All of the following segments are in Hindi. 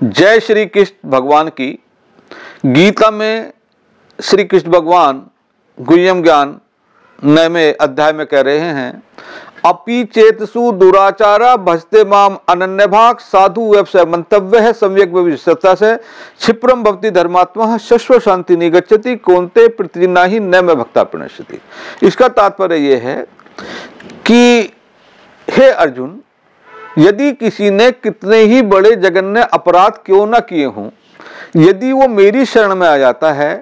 जय श्री कृष्ण भगवान की। गीता में श्री कृष्ण भगवान गुह्यम ज्ञान 9वें अध्याय में कह रहे हैं, अपि चेतसु दुराचारा भजते माम अनन्य भाग साधु व्यवसाय मंतव्य है सम्यक विशेषता से क्षिप्रम भवति धर्मात्मा शश्व शांति निगच्छति कौन्ते प्रतिनाहि न में भक्ता प्रणश्यति। इसका तात्पर्य यह है कि हे अर्जुन, यदि किसी ने कितने ही बड़े जघन्य अपराध क्यों न किए हों, यदि वो मेरी शरण में आ जाता है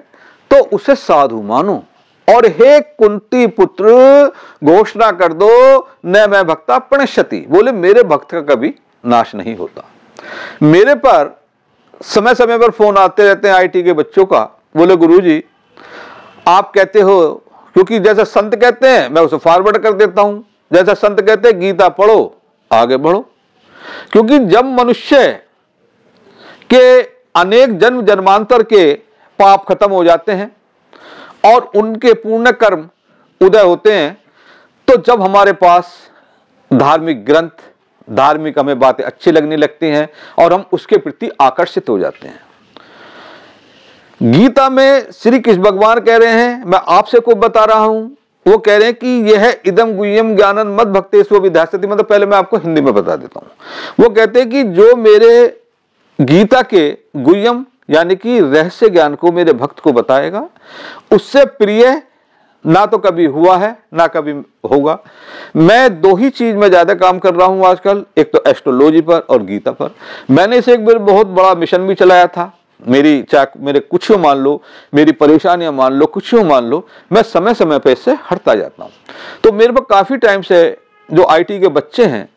तो उसे साधु मानो। और हे कुंती पुत्र, घोषणा कर दो न मैं भक्ता प्रणश्यति, बोले मेरे भक्त का कभी नाश नहीं होता। मेरे पर समय समय पर फोन आते रहते हैं आईटी के बच्चों का, बोले गुरुजी आप कहते हो, क्योंकि जैसा संत कहते हैं मैं उसे फॉरवर्ड कर देता हूं, जैसा संत कहते हैं गीता पढ़ो आगे बढ़ो। क्योंकि जब मनुष्य के अनेक जन्म जन्मांतर के पाप खत्म हो जाते हैं और उनके पूर्ण कर्म उदय होते हैं, तो जब हमारे पास धार्मिक ग्रंथ, धार्मिक हमें बातें अच्छी लगने लगती हैं और हम उसके प्रति आकर्षित हो जाते हैं। गीता में श्री कृष्ण भगवान कह रहे हैं, मैं आपसे को बता रहा हूं, वो कह रहे हैं कि यह इदम गुह्यम ज्ञानन मद भक्तेषु विधास्यति। मतलब पहले मैं आपको हिंदी में बता देता हूं। वो कहते हैं कि जो मेरे गीता के गुह्यम यानी कि रहस्य ज्ञान को मेरे भक्त को बताएगा, उससे प्रिय ना तो कभी हुआ है ना कभी होगा। मैं दो ही चीज में ज्यादा काम कर रहा हूं आजकल, एक तो एस्ट्रोलॉजी पर और गीता पर। मैंने इसे एक बार बहुत बड़ा मिशन भी चलाया था। मेरे कुछ मान लो, मेरी परेशानियां मान लो, कुछ मान लो, मैं समय समय पे इससे हटता जाता हूं। तो मेरे पास काफी टाइम से जो आईटी के बच्चे हैं,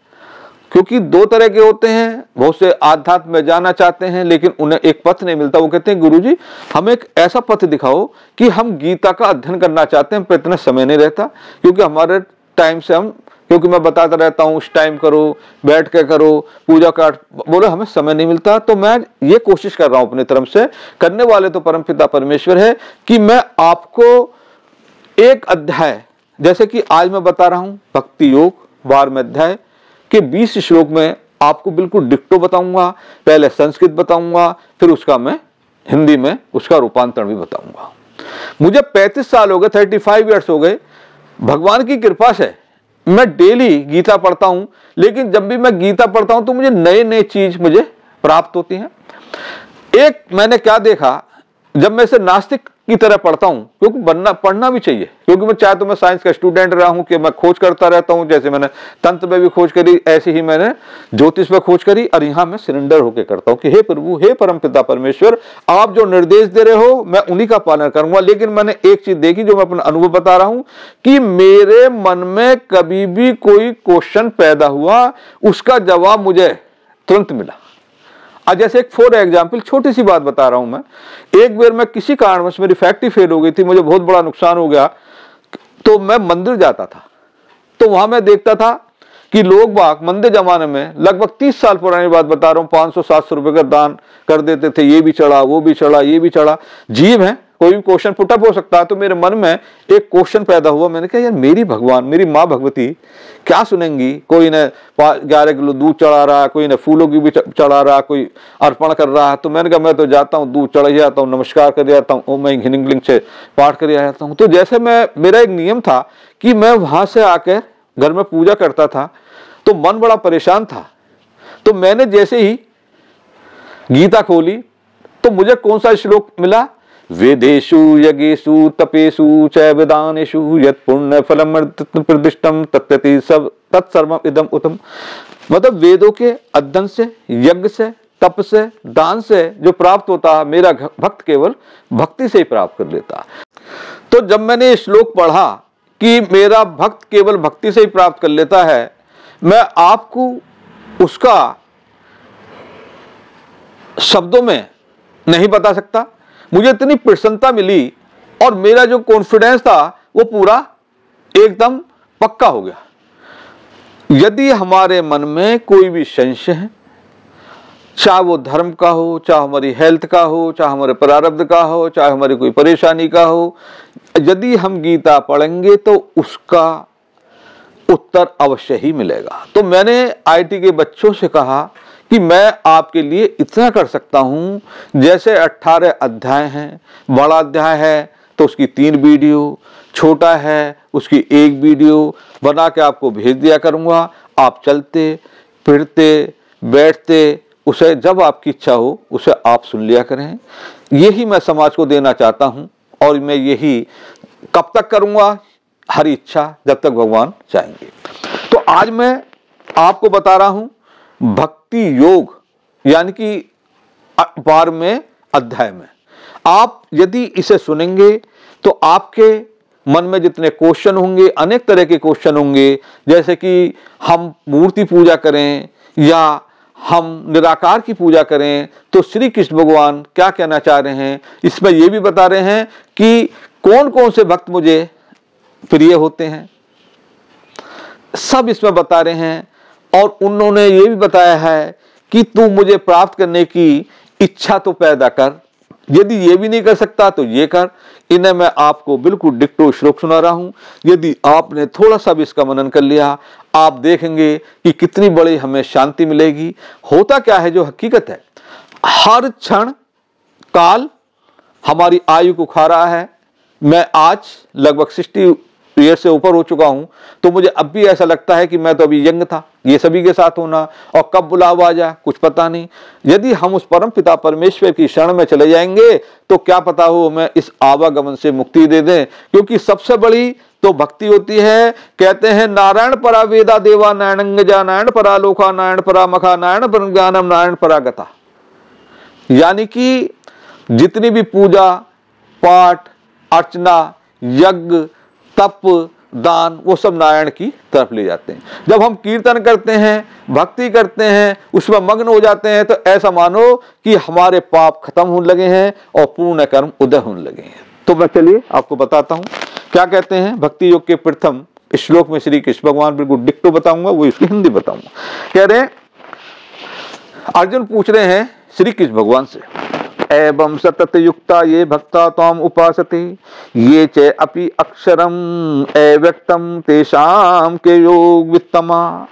क्योंकि दो तरह के होते हैं, बहुत से आध्यात्म में जाना चाहते हैं लेकिन उन्हें एक पथ नहीं मिलता। वो कहते हैं गुरुजी हमें एक ऐसा पथ दिखाओ कि हम गीता का अध्ययन करना चाहते हैं, पर इतना समय नहीं रहता, क्योंकि हमारे टाइम से क्योंकि मैं बताता रहता हूँ उस टाइम करो, बैठ के करो, पूजा पाठ, बोले हमें समय नहीं मिलता। तो मैं ये कोशिश कर रहा हूँ अपनी तरफ से, करने वाले तो परमपिता परमेश्वर है, कि मैं आपको एक अध्याय, जैसे कि आज मैं बता रहा हूँ भक्ति योग 12वें अध्याय के 20 श्लोक में आपको बिल्कुल डिक्टो बताऊंगा। पहले संस्कृत बताऊंगा, फिर उसका मैं हिंदी में उसका रूपांतरण भी बताऊंगा। मुझे 35 साल हो गए, 35 ईयर्स हो गए। भगवान की कृपा से मैं डेली गीता पढ़ता हूं, लेकिन जब भी मैं गीता पढ़ता हूं तो मुझे नए नए चीज मुझे प्राप्त होती हैं। एक मैंने क्या देखा, जब मैं इसे नास्तिक की तरह पढ़ता हूं, क्योंकि पढ़ना भी चाहिए, क्योंकि मैं चाहे तो मैं साइंस का स्टूडेंट रहा हूं कि मैं खोज करता रहता हूं, जैसे मैंने तंत्र में भी खोज करी, ऐसे ही मैंने ज्योतिष में खोज करी, और यहां मैं सरेंडर होकर करता हूं कि हे प्रभु, हे परमपिता परमेश्वर, आप जो निर्देश दे रहे हो मैं उन्हीं का पालन करूंगा। लेकिन मैंने एक चीज देखी, जो मैं अपना अनुभव बता रहा हूं, कि मेरे मन में कभी भी कोई क्वेश्चन पैदा हुआ, उसका जवाब मुझे तुरंत मिला। आज जैसे एक फॉर एग्जाम्पल छोटी सी बात बता रहा हूं मैं, एक बार मैं किसी कारणवश मेरी फैक्ट्री फेल हो गई थी, मुझे बहुत बड़ा नुकसान हो गया, तो मैं मंदिर जाता था, तो वहां मैं देखता था कि लोग बाग मंदिर जमाने में, लगभग 30 साल पुरानी बात बता रहा हूं, 500-700 रुपए का दान कर देते थे। ये भी चढ़ा, वो भी चढ़ा, ये भी चढ़ा। जीव है, कोई भी क्वेश्चन पुटअप हो सकता है। तो मेरे मन में एक क्वेश्चन पैदा हुआ, मैंने कहा यार मेरी भगवान, मेरी माँ भगवती क्या सुनेंगी। कोई ने 11 किलो दूध चढ़ा रहा, कोई ने फूलों की भी चढ़ा रहा, कोई अर्पण कर रहा है। तो मैंने कहा मैं तो जाता हूँ, दूध चढ़ जाता हूँ, नमस्कार कर जाता हूँ, ओम ऐं ह्रीं क्लीं से पाठ कर जाता हूँ। तो जैसे मेरा एक नियम था कि मैं वहां से आकर घर में पूजा करता था, तो मन बड़ा परेशान था। तो मैंने जैसे ही गीता खोली तो मुझे कौन सा श्लोक मिला, वेदेषु यज्ञेषु तपेषु च वेदानेषु यत् पुण्य फलम प्रतिष्ठम तत्ति सब तत्सर्वम इदम उत्तम। मतलब वेदों के अध्ययन से, यज्ञ से, तप से, दान से जो प्राप्त होता है, मेरा भक्त केवल भक्ति से ही प्राप्त कर लेता। तो जब मैंने ये श्लोक पढ़ा कि मेरा भक्त केवल भक्ति से ही प्राप्त कर लेता है, मैं आपको उसका शब्दों में नहीं बता सकता। मुझे इतनी प्रसन्नता मिली और मेरा जो कॉन्फिडेंस था वो पूरा एकदम पक्का हो गया। यदि हमारे मन में कोई भी संशय है, चाहे वो धर्म का हो, चाहे हमारी हेल्थ का हो, चाहे हमारे प्रारब्ध का हो, चाहे हमारी कोई परेशानी का हो, यदि हम गीता पढ़ेंगे तो उसका उत्तर अवश्य ही मिलेगा। तो मैंने आईटी के बच्चों से कहा कि मैं आपके लिए इतना कर सकता हूं, जैसे 18 अध्याय हैं, बड़ा अध्याय है तो उसकी 3 वीडियो, छोटा है उसकी 1 वीडियो बना के आपको भेज दिया करूंगा। आप चलते फिरते बैठते उसे जब आपकी इच्छा हो उसे आप सुन लिया करें। यही मैं समाज को देना चाहता हूं और मैं यही कब तक करूंगा? हरी इच्छा, जब तक भगवान चाहेंगे। तो आज मैं आपको बता रहा हूं भक्ति योग, यानी कि 12वें अध्याय में आप यदि इसे सुनेंगे तो आपके मन में जितने क्वेश्चन होंगे, अनेक तरह के क्वेश्चन होंगे, जैसे कि हम मूर्ति पूजा करें या हम निराकार की पूजा करें तो श्री कृष्ण भगवान क्या कहना चाह रहे हैं। इसमें यह भी बता रहे हैं कि कौन कौन से भक्त मुझे प्रिय होते हैं, सब इसमें बता रहे हैं। और उन्होंने ये भी बताया है कि तू मुझे प्राप्त करने की इच्छा तो पैदा कर, यदि ये भी नहीं कर सकता तो ये कर। इन्हें मैं आपको बिल्कुल डिक्टो श्लोक सुना रहा हूं। यदि आपने थोड़ा सा भी इसका मनन कर लिया, आप देखेंगे कि कितनी बड़ी हमें शांति मिलेगी। होता क्या है, जो हकीकत है, हर क्षण काल हमारी आयु को खा रहा है। मैं आज लगभग 60 ईयर से ऊपर हो चुका हूं, तो मुझे अब भी ऐसा लगता है कि मैं तो अभी यंग था। ये सभी के साथ होना, और कब बुलावा आ जाए कुछ पता नहीं। यदि हम उस परम पिता परमेश्वर की शरण में चले जाएंगे तो क्या पता हो हमें इस आवागमन से मुक्ति दे दें, क्योंकि सबसे बड़ी तो भक्ति होती है। कहते हैं नारायण परा वेदा देवा नारायण जा नारायण परा लोका नारायण परा मखा नारायण पर ज्ञानम नारायण परा गता। यानी कि जितनी भी पूजा पाठ अर्चना यज्ञ तप दान वो सब नारायण की तरफ ले जाते हैं। जब हम कीर्तन करते हैं, भक्ति करते हैं, उसमें मग्न हो जाते हैं, तो ऐसा मानो कि हमारे पाप खत्म होने लगे हैं और पूर्ण कर्म उदय होने लगे हैं। तो मैं चलिए आपको बताता हूं क्या कहते हैं भक्ति योग के प्रथम श्लोक में श्री कृष्ण भगवान, बिल्कुल डिक्टो बताऊंगा, वो इसकी हिंदी बताऊंगा। कह रहे हैं, अर्जुन पूछ रहे हैं श्री कृष्ण भगवान से, एवं सतत युक्ता ये भक्ता त्वाम उपासते ये च अपि अक्षरम अव्यक्तम तेषाम के योग वित्तमा।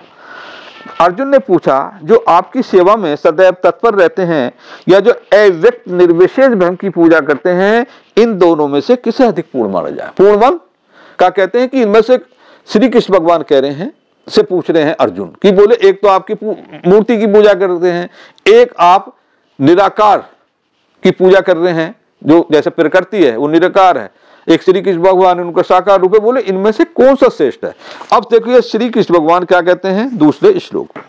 अर्जुन ने पूछा, जो आपकी सेवा में सदैव तत्पर रहते हैं या जो अव्यक्त निर्विशेष ब्रह्म की पूजा करते हैं, इन दोनों में से किसे अधिक पूर्ण माना जाए? पूर्णमल का कहते हैं कि इनमें से श्री कृष्ण भगवान कह रहे हैं, से पूछ रहे हैं अर्जुन कि बोले एक तो आपकी मूर्ति की पूजा करते हैं, एक आप निराकार की पूजा कर रहे हैं, जो जैसे प्रकृति है वो निराकार है, एक श्री कृष्ण भगवान उनका साकार रूप है। बोले इनमें से कौन सा श्रेष्ठ है? अब देखिए श्री कृष्ण भगवान क्या कहते हैं दूसरे श्लोक में।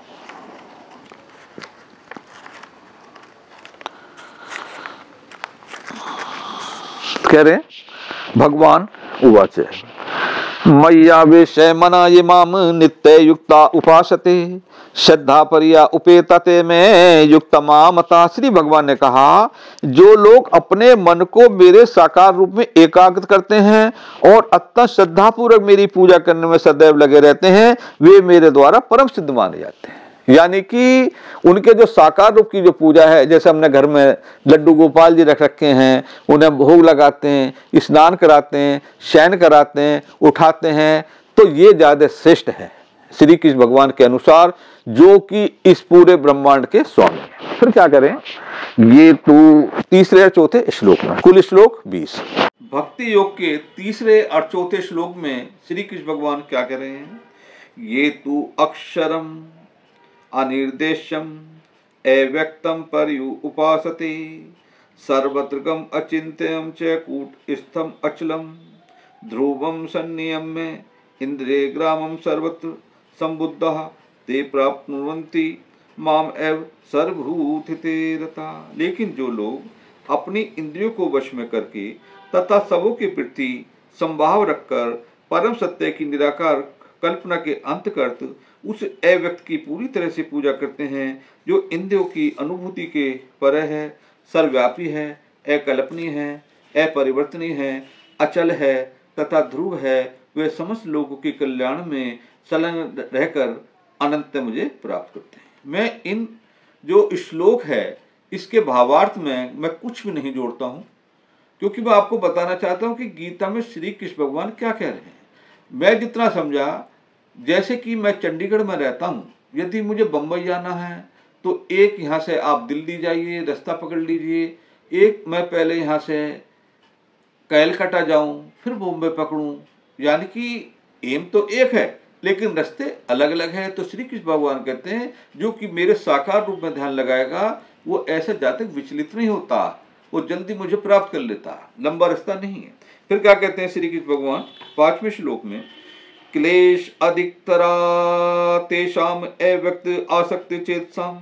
कह रहे भगवान उवाच मय्या विषय मना ये माम नित्य युक्ता उपासते श्रद्धा परिया उपेतते में युक्त मामता। श्री भगवान ने कहा, जो लोग अपने मन को मेरे साकार रूप में एकाग्र करते हैं और अत्यंत श्रद्धा पूर्वक मेरी पूजा करने में सदैव लगे रहते हैं, वे मेरे द्वारा परम सिद्ध माने जाते हैं। यानी कि उनके जो साकार रूप की जो पूजा है, जैसे हमने घर में लड्डू गोपाल जी रख रखे हैं, उन्हें भोग लगाते हैं, स्नान कराते हैं, शयन कराते हैं, उठाते हैं, तो ये ज्यादा श्रेष्ठ है श्री कृष्ण भगवान के अनुसार, जो कि इस पूरे ब्रह्मांड के स्वामी है। फिर क्या करें, ये तो तीसरे और चौथे श्लोक में, कुल श्लोक 20। भक्ति योग के तीसरे और चौथे श्लोक में श्री कृष्ण भगवान क्या कह रहे हैं, ये तो अक्षरम अनिर्देशम अव्यक्तम पर्यु उपासते सर्वत्रगम अचिंत्यम च कूटस्थम अचलम ध्रुवम सन्नियम्य इंद्रिय ग्रामम सर्वत्र संबुद्धः ते प्राप्नुवन्ति माम एव सर्वभूतिते रता। लेकिन जो लोग अपनी इंद्रियों को वश में करके तथा सबों के प्रति संभाव रखकर परम सत्य की निराकार कल्पना के अंतर्गत उस अव्यक्त की पूरी तरह से पूजा करते हैं, जो इंद्रियों की अनुभूति के परे है, सर्वव्यापी है, अकल्पनीय है, अपरिवर्तनीय है, अचल है तथा ध्रुव है, वे समस्त लोगों के कल्याण में संलग्न रहकर अनंत मुझे प्राप्त करते हैं। मैं इन जो श्लोक है इसके भावार्थ में मैं कुछ भी नहीं जोड़ता हूं, क्योंकि मैं आपको बताना चाहता हूं कि गीता में श्री कृष्ण भगवान क्या कह रहे हैं। मैं जितना समझा, जैसे कि मैं चंडीगढ़ में रहता हूं, यदि मुझे बम्बई जाना है तो एक यहाँ से आप दिल्ली जाइए, रास्ता पकड़ लीजिए, एक मैं पहले यहाँ से कैलकाटा जाऊं फिर बॉम्बे पकड़ूं, यानी कि एम तो एक है लेकिन रास्ते अलग अलग हैं। तो श्री कृष्ण भगवान कहते हैं जो कि मेरे साकार रूप में ध्यान लगाएगा वो ऐसे जातक विचलित नहीं होता, वो जल्दी मुझे प्राप्त कर लेता, लंबा रास्ता नहीं है। फिर क्या कहते हैं श्री कृष्ण भगवान 5वें श्लोक में, क्लेश अधिकतरा तेषाम अव्यक्त आसक्त चेतसाम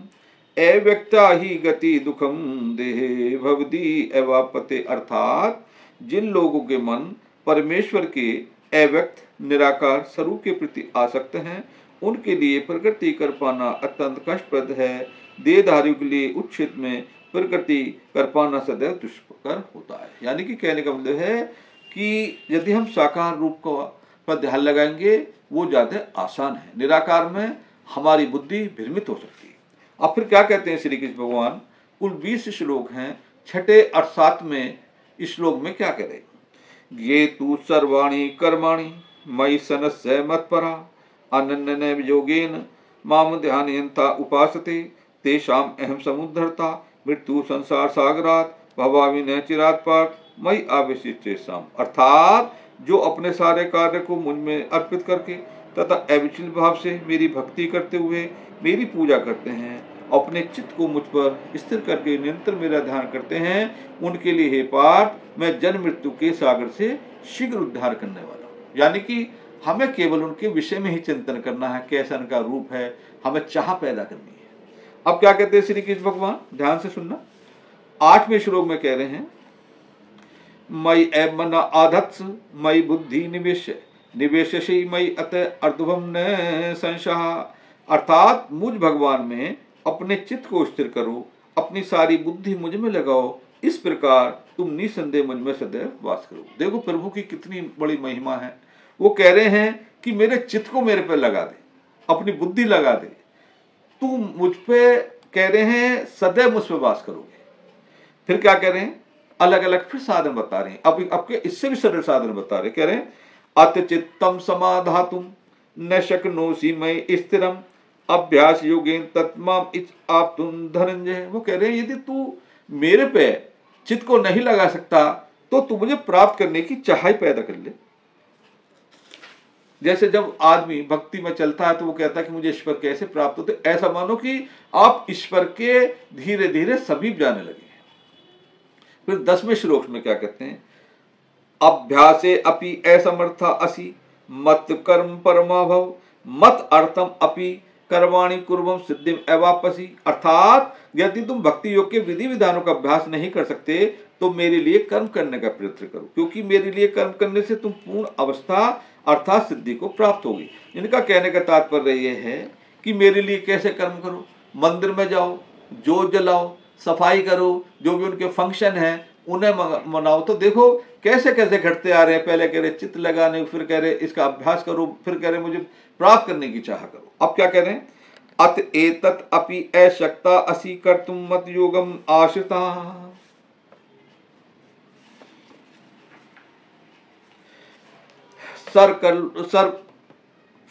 अव्यक्ता ही गति दुखम देहे भवदी एवापते। अर्थात जिन लोगों के मन परमेश्वर के अव्यक्त निराकार स्वरूप के प्रति आसक्त हैं उनके लिए प्रकृति कर पाना अत्यंत कष्टप्रद है। देहधारियों के लिए उच्च क्षेत्र में प्रकृति कर पाना सदैव दुष्कर होता है। यानी कि कहने का मतलब है कि यदि हम साकार रूप को पर ध्यान लगाएंगे वो ज्यादा आसान है, निराकार में हमारी बुद्धि भ्रमित हो सकती है। अब फिर क्या कहते हैं श्री कृष्ण भगवान, कुल 20 श्लोक हैं, छठे और 7वें श्लोक में क्या कह रहे, ये तू सर्वाणी कर्माणि मयि सनस्य मत्परा अनन्य योगेन माम ध्यानयन्ता उपासते तेषाम अहम समुद्धरता मृत्यु संसार सागरात भवामि न चिरात पार मयि आवेशिष्टेषाम। अर्थात जो अपने सारे कार्य को मुझ में अर्पित करके तथा अविचल भाव से मेरी भक्ति करते हुए मेरी पूजा करते हैं, अपने चित्त को मुझ पर स्थिर करके निरंतर मेरा ध्यान करते हैं, उनके लिए हे पार्थ मैं जन्म मृत्यु के सागर से शीघ्र उद्धार करने वाला हूँ। यानी कि हमें केवल उनके विषय में ही चिंतन करना है, कैसा उनका रूप है, हमें चाह पैदा करनी है। अब क्या कहते हैं श्री कृष्ण भगवान, ध्यान से सुनना। 8वें श्लोक में कह रहे हैं, मयि मन आधत्स मयि बुद्धि निवेशि मयि अत अर्धवम न संशय। अर्थात मुझ भगवान में अपने चित्त को स्थिर करो, अपनी सारी बुद्धि मुझ में लगाओ, इस प्रकार तुम निसंदेह मुझ में सदैव वास करो। देखो प्रभु की कितनी बड़ी महिमा है। वो कह रहे हैं कि मेरे चित्त को मेरे पे लगा दे, अपनी बुद्धि लगा दे, तू मुझ पे कह रहे हैं सदैव मुझ पे वास करोगे। फिर क्या कह रहे हैं, अलग अलग फिर साधन बता रहे हैं, अब आपके इससे भी सरल साधन बता रहे, कह रहे हैं अत चित्तम समाधातुम न शक्नोषि मयि स्थिरम अभ्यास योगेन तत्माम आप तुम धनंजय। वो कह रहे हैं यदि तू मेरे पे चित्त को नहीं लगा सकता तो तू मुझे प्राप्त करने की चाह पैदा कर ले। जैसे जब आदमी भक्ति में चलता है तो वो कहता है कि मुझे ईश्वर कैसे प्राप्त होते, ऐसा मानो कि आप ईश्वर के धीरे धीरे समीप जाने लगे हैं। फिर 10वें श्लोक में क्या कहते हैं, अभ्यासे अपि असमर्था असि मत कर्म परमाभव मत अर्थम अपि कर्माणि कुर्वम सिद्धिम एवापसी। अर्थात यदि तुम भक्ति योग के विधि विधानों का अभ्यास नहीं कर सकते तो मेरे लिए कर्म करने का प्रयत्न करो, क्योंकि मेरे लिए कर्म करने से तुम पूर्ण अवस्था अर्थात सिद्धि को प्राप्त होगी। इनका कहने का तात्पर्य यह है कि मेरे लिए कैसे कर्म करो, मंदिर में जाओ, जोत जलाओ, सफाई करो, जो भी उनके फंक्शन हैं उन्हें मनाओ। तो देखो कैसे कैसे घटते आ रहे हैं, पहले कह रहे चित्त लगाने, फिर कह रहे इसका अभ्यास करो, फिर कह रहे मुझे प्राप्त करने की चाह करो। अब क्या कह रहे हैं, अत एतत् अपि अशक्ता असि कर्तुम मत योगम आश्रिता। सर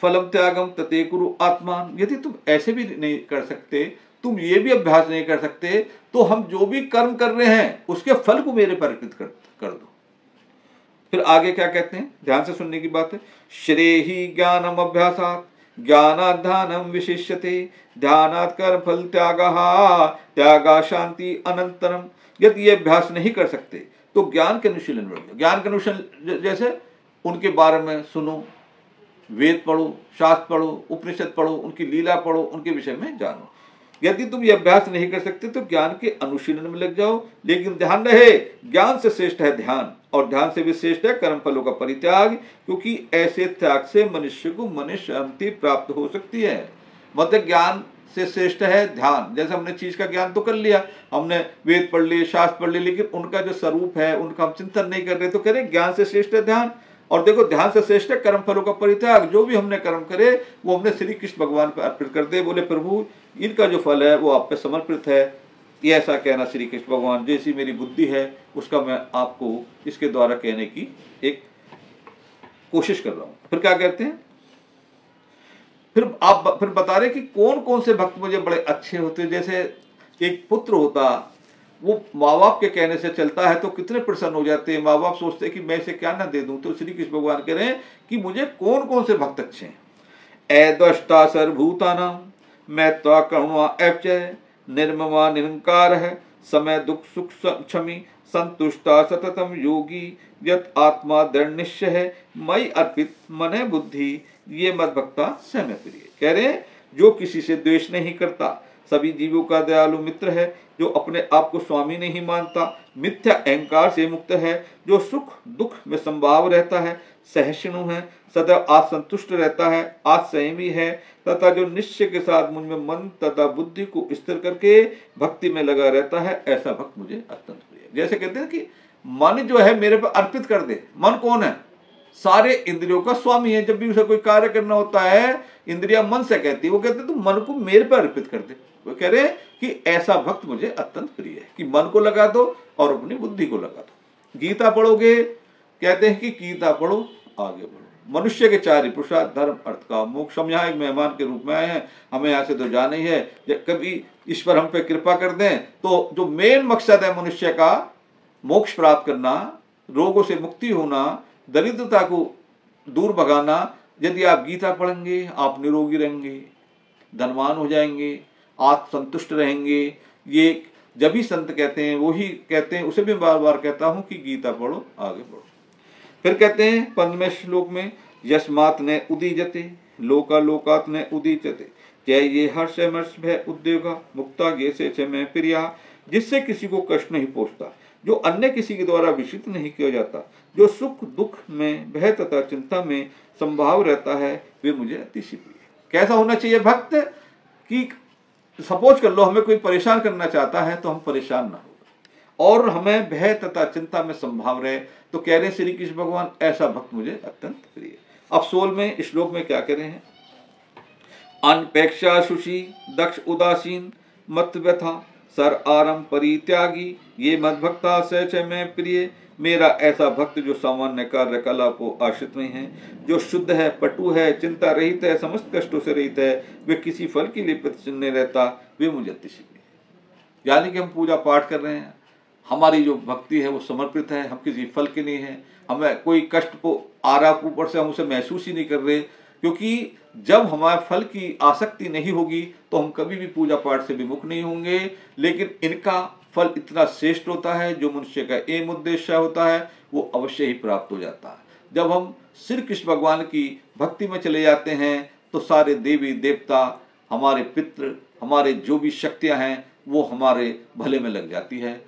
फलम त्यागम तते कुरु आत्मान। यदि तुम ऐसे भी नहीं कर सकते, तुम ये भी अभ्यास नहीं कर सकते, तो हम जो भी कर्म कर रहे हैं उसके फल को मेरे पर अर्पित कर दो। फिर आगे क्या कहते हैं, ध्यान से सुनने की बात है, श्रेहि ज्ञानम अभ्यासात् ज्ञानात् ध्यानम विशिष्यते ध्यानात् कर्म फल त्यागा शांति अनंतरम। यदि ये अभ्यास नहीं कर सकते तो ज्ञान के अनुशीलन में, ज्ञान के अनुशीलन जैसे उनके बारे में सुनो, वेद पढ़ो, शास्त्र पढ़ो, उपनिषद पढ़ो, उनकी लीला पढ़ो, उनके विषय में जानो। यदि तुम ये अभ्यास नहीं कर सकते तो ज्ञान के अनुशीलन में लग जाओ, लेकिन ध्यान रहे ज्ञान से श्रेष्ठ है ध्यान, और ध्यान से भी श्रेष्ठ है कर्म फलों का परित्याग, क्योंकि ऐसे त्याग से मनुष्य को मन शांति प्राप्त हो सकती है। मतलब ज्ञान से श्रेष्ठ है ध्यान। जैसे हमने चीज का ज्ञान तो कर लिया, हमने वेद पढ़ लिए, शास्त्र पढ़ लिए, लेकिन उनका जो स्वरूप है उनका हम चिंतन नहीं कर रहे, तो कह रहे ज्ञान से श्रेष्ठ है ध्यान। और देखो ध्यान से श्रेष्ठ है कर्म फलों का परित्याग, जो भी हमने कर्म करे वो हमने श्री कृष्ण भगवान पर अर्पित कर दे। बोले प्रभु इनका जो फल है वो आप पे समर्पित है, ये ऐसा कहना श्री कृष्ण भगवान, जैसी मेरी बुद्धि है उसका मैं आपको इसके द्वारा कहने की एक कोशिश कर रहा हूं। फिर क्या कहते हैं, फिर आप फिर बता रहे कि कौन कौन से भक्त मुझे बड़े अच्छे होते। जैसे एक पुत्र होता, वो माँ बाप के कहने से चलता है तो कितने प्रसन्न हो जाते हैं। माँ बाप सोचते हैं कि मैं इसे क्या ना दे दूं। तो श्री कृष्ण भगवान कह रहे हैं कि मुझे कौन कौन से भक्त अच्छे हैं। ऐद्वष्टा सर्वभूतानां मैत्वा करुणा एवच निर्ममा निरंकार है समय दुख सुख क्षमी संतुष्टा सततम योगी यत आत्मा दृढ़ निश्चय है मई अर्पित मन है बुद्धि ये मत भक्ता समय प्रिय। कह रहे हैं जो किसी से द्वेष नहीं करता, सभी जीवों का दयालु मित्र है, जो अपने आप को स्वामी नहीं मानता, मिथ्या अहंकार से मुक्त है, जो सुख दुख में संभाव रहता है, सहिष्णु है, सदैव असंतुष्ट रहता है, असंयमी है, तथा जो निश्चय के साथ मुझ में मन तथा बुद्धि को स्थिर करके भक्ति में लगा रहता है, ऐसा भक्त मुझे अत्यंत प्रिय। जैसे कहते हैं कि मन जो है मेरे पर अर्पित कर दे। मन कौन है? सारे इंद्रियों का स्वामी है। जब भी उसे कोई कार्य करना होता है, इंद्रिया मन से कहती है, वो कहते हैं तुम मन को मेरे पर अर्पित कर दे। वो कह रहे हैं कि ऐसा भक्त मुझे अत्यंत प्रिय है कि मन को लगा दो और अपनी बुद्धि को लगा दो। गीता पढ़ोगे, कहते हैं कि गीता पढ़ो आगे बढ़ो। मनुष्य के 4 पुरुषार्थ धर्म अर्थ का मोक्ष। हम यहाँ एक मेहमान के रूप में आए हैं, हमें यहाँ से तो जाना ही है। जब कभी ईश्वर हम पे कृपा कर दें तो जो मेन मकसद है मनुष्य का, मोक्ष प्राप्त करना, रोगों से मुक्ति होना, दरिद्रता को दूर भगाना, यदि आप गीता पढ़ेंगे आप निरोगी रहेंगे, धनवान हो जाएंगे, आत्मसंतुष्ट रहेंगे। ये जब ही संत कहते हैं, वो ही कहते हैं, उसे भी बार बार कहता हूं कि गीता पढ़ो आगे बढ़ो। फिर कहते हैं 15वें श्लोक में, यस्मात् न उदीजते लोका लोकात् न उदीचते जय ये हर्ष मर्ष भय उद्योगा मुक्ता ये से मैं प्रिया। जिससे किसी को कष्ट नहीं पहुंचता, जो अन्य किसी के द्वारा विषित नहीं किया जाता, जो सुख दुख में भय तथा चिंता में संभाव रहता है, वे मुझे अतिशय प्रिय। कैसा होना चाहिए भक्त कि सपोज कर लो हमें कोई परेशान करना चाहता है तो हम परेशान ना हो, और हमें भय तथा चिंता में संभाव रहे, तो कह रहे श्री कृष्ण भगवान ऐसा भक्त मुझे अत्यंत प्रिय। अब 16वें श्लोक में क्या कह रहे हैं, अनपेक्षा सुशी दक्ष उदासीन मत व्यथा सर आरम परित्यागी ये मद भक्ता सच में प्रिय। मेरा ऐसा भक्त जो सामान्य कार्य कला को आश्रित नहीं है, जो शुद्ध है, पटु है, चिंता रहित है, समस्त कष्टों से रहित है, वे किसी फल के लिए प्रतिष्ठित नहीं रहता, वे मुझे अतिशय प्रिय है। यानी कि हम पूजा पाठ कर रहे हैं, हमारी जो भक्ति है वो समर्पित है, हम किसी फल के नहीं है, हमें कोई कष्ट को आ रहा ऊपर से हम उसे महसूस ही नहीं कर रहे, क्योंकि जब हमारे फल की आसक्ति नहीं होगी तो हम कभी भी पूजा पाठ से विमुख नहीं होंगे। लेकिन इनका फल इतना श्रेष्ठ होता है, जो मनुष्य का एम उद्देश्य होता है वो अवश्य ही प्राप्त हो जाता है। जब हम श्री कृष्ण भगवान की भक्ति में चले जाते हैं तो सारे देवी देवता, हमारे पितृ, हमारे जो भी शक्तियां हैं वो हमारे भले में लग जाती है।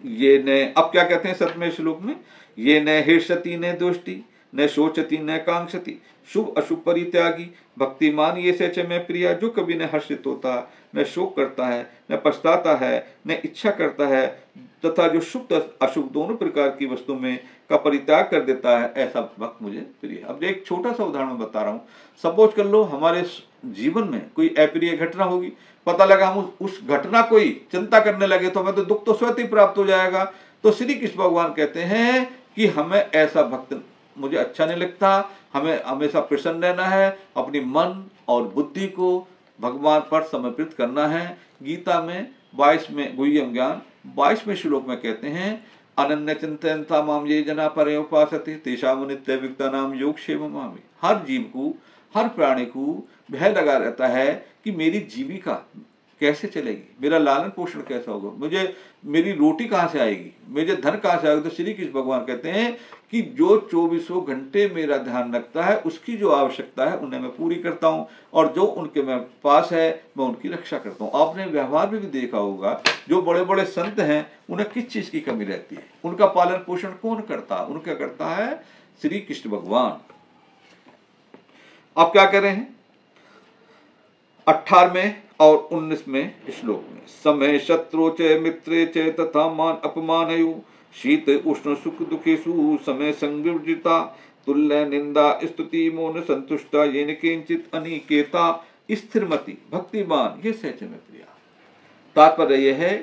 ये न, अब क्या कहते हैं 7वें श्लोक में, ये न हृष्यति न दोष्टि न शोचती न कांक्षति शुभ अशुभ परित्यागी भक्तिमान ये सच में प्रिया। जो कभी न हर्षित होता, न शोक करता है, न पछताता है, न इच्छा करता है, तथा जो शुभ अशुभ दोनों प्रकार की वस्तु में का परित्याग कर देता है, ऐसा भक्त मुझे प्रिय। अब एक छोटा सा उदाहरण बता रहा हूँ। सपोज कर लो हमारे जीवन में कोई अप्रिय घटना होगी, पता लगा हम उस घटना कोई चिंता करने लगे तो हमें तो दुख तो स्वतः ही प्राप्त हो जाएगा। तो श्री कृष्ण भगवान कहते हैं कि हमें ऐसा भक्त मुझे अच्छा नहीं लगता, हमें हमेशा प्रसन्न रहना है, अपनी मन और बुद्धि को भगवान पर समर्पित करना है। गीता में 22वें गुह्यम ज्ञान 22वें श्लोक में कहते हैं, अनन्य चिंतयन्ता माम ये जना परे उपासते तेषां नित्य विक्तानाम योग क्षेममामि। हर जीव को, हर प्राणी को भय लगा रहता है कि मेरी जीविका कैसे चलेगी, मेरा लालन पोषण कैसा होगा, मुझे मेरी रोटी कहाँ से आएगी, मुझे धन कहाँ से आएगा। तो श्री कृष्ण भगवान कहते हैं कि जो 24 घंटे मेरा ध्यान रखता है, उसकी जो आवश्यकता है उन्हें मैं पूरी करता हूँ, और जो उनके मेरे पास है मैं उनकी रक्षा करता हूँ। आपने व्यवहार में भी देखा होगा, जो बड़े बड़े संत हैं उन्हें किस चीज की कमी रहती है, उनका पालन पोषण कौन करता है, उनका करता है श्री कृष्ण भगवान। अब क्या कह रहे हैं 18वें और 19वें श्लोक में, समय शत्रु च मित्रे च तथा मान अपमानयो शीत उष्ण सुख दुखेषु समय संविवर्जिता तुल्य निंदा स्तुति मौन संतुष्टा येन किंचित अनिकेता स्थिरमति भक्तिमान ये सहज में प्रिया। तात्पर्य यह है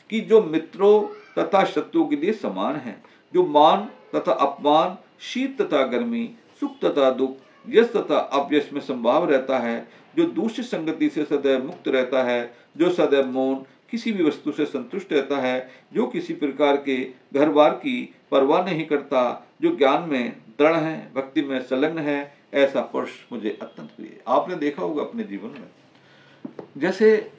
कि जो मित्रों तथा शत्रुओं के लिए समान है, जो मान तथा अपमान, शीत तथा गर्मी, सुख तथा दुख, यश तथा अपयश में संभाव रहता है, जो दूसरी संगति से सदैव मुक्त रहता है, जो सदैव मौन, किसी भी वस्तु से संतुष्ट रहता है, जो किसी प्रकार के घर बार की परवाह नहीं करता, जो ज्ञान में दृढ़ है, भक्ति में संलग्न है, ऐसा पुरुष मुझे अत्यंत प्रिय है। आपने देखा होगा अपने जीवन में, जैसे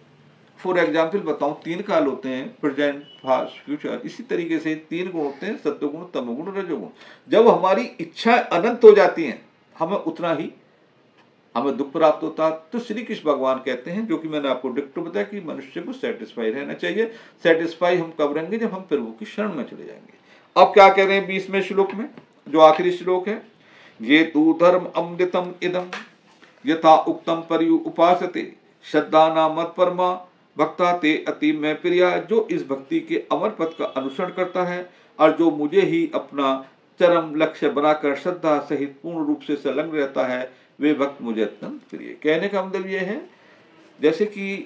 फॉर एग्जाम्पल बताऊं, 3 काल होते हैं, प्रेजेंट, पास्ट, फ्यूचर। इसी तरीके से 3 गुण होते हैं, सत्वगुण, तमोगुण, रजोगुण। जब हमारी इच्छा अनंत हो जाती हैं, हमें उतना ही हमें दुख प्राप्त होता। तो श्री कृष्ण भगवान कहते हैं, जो कि मैंने आपको डिक्टो बताया, कि मनुष्य को सेटिस्फाई रहना चाहिए। सेटिस्फाई हम कब रहेंगे? जब हम प्रभु की शरण में चले जाएंगे। अब क्या कह रहे हैं 20वें श्लोक में, जो आखिरी श्लोक है, ये तू धर्म अमृतम इदम यथा उक्तम पर्यु उपासते श्रद्धा नाम मत परमा भक्ता ते अति में प्रिया। जो इस भक्ति के अमर पथ का अनुसरण करता है और जो मुझे ही अपना चरम लक्ष्य बनाकर श्रद्धा सहित पूर्ण रूप से संलग्न रहता है, वे भक्त मुझे अत्यंत प्रिय। कहने का मतलब ये है, जैसे कि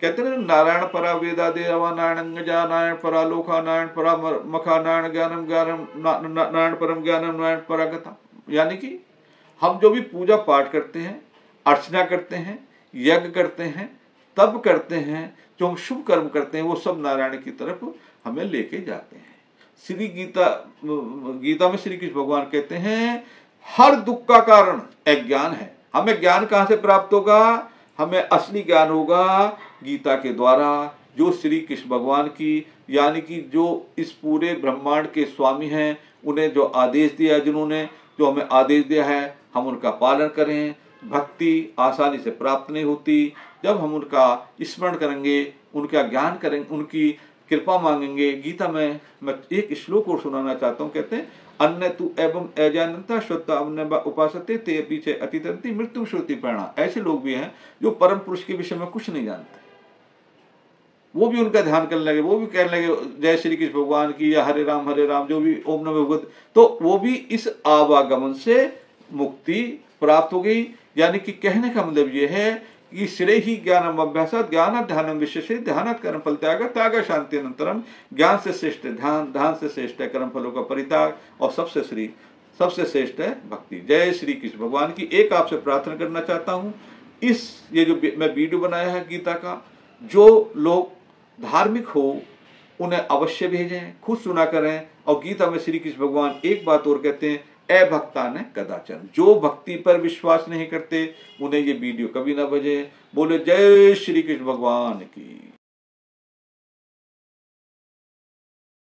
कहते हैं नारायण परा वेदा देवा नारायण नारायण परा लोका नारायण परा मखा नारायण ज्ञानम ज्ञानम नारायण परम ज्ञानम नारायण परागता। यानी कि हम जो भी पूजा पाठ करते हैं, अर्चना करते हैं, यज्ञ करते हैं, तब करते हैं, जो हम शुभ कर्म करते हैं, वो सब नारायण की तरफ हमें लेके जाते हैं। श्री गीता में श्री कृष्ण भगवान कहते हैं, हर दुख का कारण अज्ञान है। हमें ज्ञान कहाँ से प्राप्त होगा? हमें असली ज्ञान होगा गीता के द्वारा, जो श्री कृष्ण भगवान की, यानी कि जो इस पूरे ब्रह्मांड के स्वामी हैं, उन्हें जो आदेश दिया, जिन्होंने जो हमें आदेश दिया है, हम उनका पालन करें। भक्ति आसानी से प्राप्त नहीं होती। जब हम उनका स्मरण करेंगे, उनका ज्ञान करेंगे, उनकी कृपा मांगेंगे। गीता में मैं एक श्लोक और सुनाना चाहता हूँ। कहते हैं, अन्य तु एवं अजानता श्रोता उपासते ते पीछे अतितंती मृत्यु श्रुति प्रणा। ऐसे लोग भी हैं जो परम पुरुष के विषय में कुछ नहीं जानते, वो भी उनका ध्यान करने लगे, वो भी कहने लगे जय श्री कृष्ण भगवान की, या हरे राम जो भी ओम नमः भगवत, तो वो भी इस आवागमन से मुक्ति प्राप्त हो गई। यानी कि कहने का मतलब ये है कि श्रेय ही ज्ञानम अभ्यासात ज्ञान ध्यानम विशेषे ध्यानात् कर्म फल त्याग शांति अनंतरम। ज्ञान से श्रेष्ठ ध्यान, ध्यान से श्रेष्ठ है कर्म फलों का परित्याग, और सबसे श्रेष्ठ है भक्ति। जय श्री कृष्ण भगवान की। एक आपसे प्रार्थना करना चाहता हूँ, ये जो मैं वीडियो बनाया है गीता का, जो लोग धार्मिक हो उन्हें अवश्य भेजें, खुद सुना करें। और गीता में श्री कृष्ण भगवान एक बात और कहते हैं, अभक्ता ने कदाचन। जो भक्ति पर विश्वास नहीं करते, उन्हें ये वीडियो कभी ना भेजें। बोले जय श्री कृष्ण भगवान की।